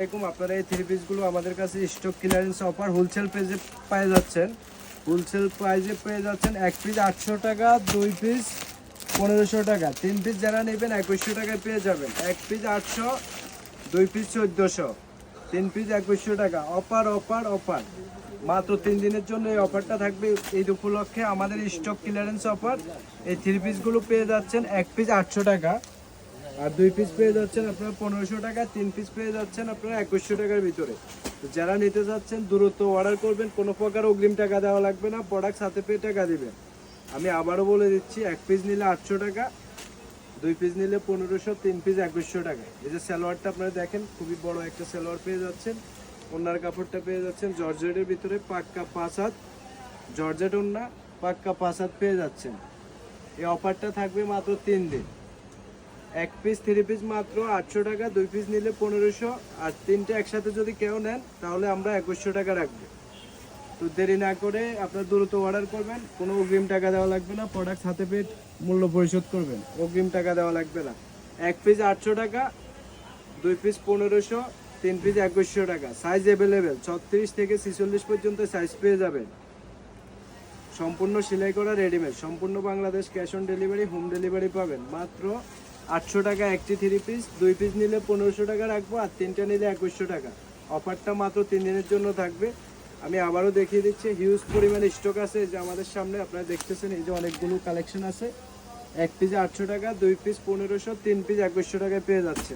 আপনারা এই থ্রি পিসগুলো আমাদের কাছে স্টক ক্লিয়ারেন্স অফার হোলসেল প্রাইসে পেয়ে যাচ্ছেন। হোলসেল প্রাইসে পেয়ে যাচ্ছেন এক পিস 800 টাকা, 2 পিস 1500 টাকা, 3 পিস যারা নেবেন 2100 টাকায় পেয়ে যাবেন। এক পিস 800, 2 পিস 1400, 3 পিস 2100 টাকা। অফার অফার অফার, মাত্র 3 দিনের জন্য এই অফারটা থাকবে। এই উপলক্ষে আমাদের স্টক ক্লিয়ারেন্স অফার। এই থ্রি পিসগুলো পেয়ে যাচ্ছেন এক পিস 800 টাকা, আর 2 পিস পেয়ে যাচ্ছেন আপনারা 1500 টাকা, 3 পিস পেয়ে যাচ্ছেন আপনারা 2100 টাকার ভিতরে। তো যারা নিতে যাচ্ছেন দ্রুত অর্ডার করবেন, কোনো প্রকার অগ্রিম টাকা দেওয়া লাগবে না, প্রোডাক্ট সাথে পেয়ে টাকা দিবেন। আমি আবারও বলে দিচ্ছি, এক পিস নিলে 800 টাকা, 2 পিস নিলে 1500, 3 পিস 2100 টাকা। এই যে সালোয়ারটা আপনারা দেখেন, খুবই বড় একটা সালোয়ার পেয়ে যাচ্ছেন। ওনার কাপড়টা পেয়ে যাচ্ছেন জর্জেটের ভিতরে, পাক্কা 5 হাত জর্জেট ওন্না, পাক্কা 5 হাত পেয়ে যাচ্ছেন। এই অফারটা থাকবে মাত্র 3 দিন। এক পিস 3 পিস মাত্র 800 টাকা, 2 পিস নিলে 1500, আর 3টে একসাথে যদি কেউ নেন তাহলে আমরা 2100 টাকা রাখবো। তো দেরি না করে আপনার দ্রুত অর্ডার করবেন, কোনো অগ্রিম টাকা দেওয়া লাগবে না, প্রোডাক্ট হাতে পেয়ে মূল্য পরিশোধ করবেন, অগ্রিম টাকা দেওয়া লাগবে না। এক পিস 800 টাকা, 2 পিস 1500, 3 পিস 2100 টাকা। সাইজ অ্যাভেলেবেল 36 থেকে 46 পর্যন্ত সাইজ পেয়ে যাবেন। সম্পূর্ণ সেলাই করা রেডিমেড, সম্পূর্ণ Bangladesh cash on delivery, home delivery পাবেন। মাত্র 800 টাকা একটি 3 পিস, 2 পিস নিলে 1500 টাকা রাখবো, আর 3টা নিলে 2100 টাকা। অফারটা মাত্র 3 দিনের জন্য থাকবে। আমি আবারও দেখিয়ে দিচ্ছি, হিউজ পরিমাণে স্টক আছে যে আমাদের সামনে আপনারা দেখতেছেন। এই যে অনেকগুলো কালেকশন আছে। এক পিসে 800 টাকা, 2 পিস 1500, 3 পিস 2100 টাকায় পেয়ে যাচ্ছে।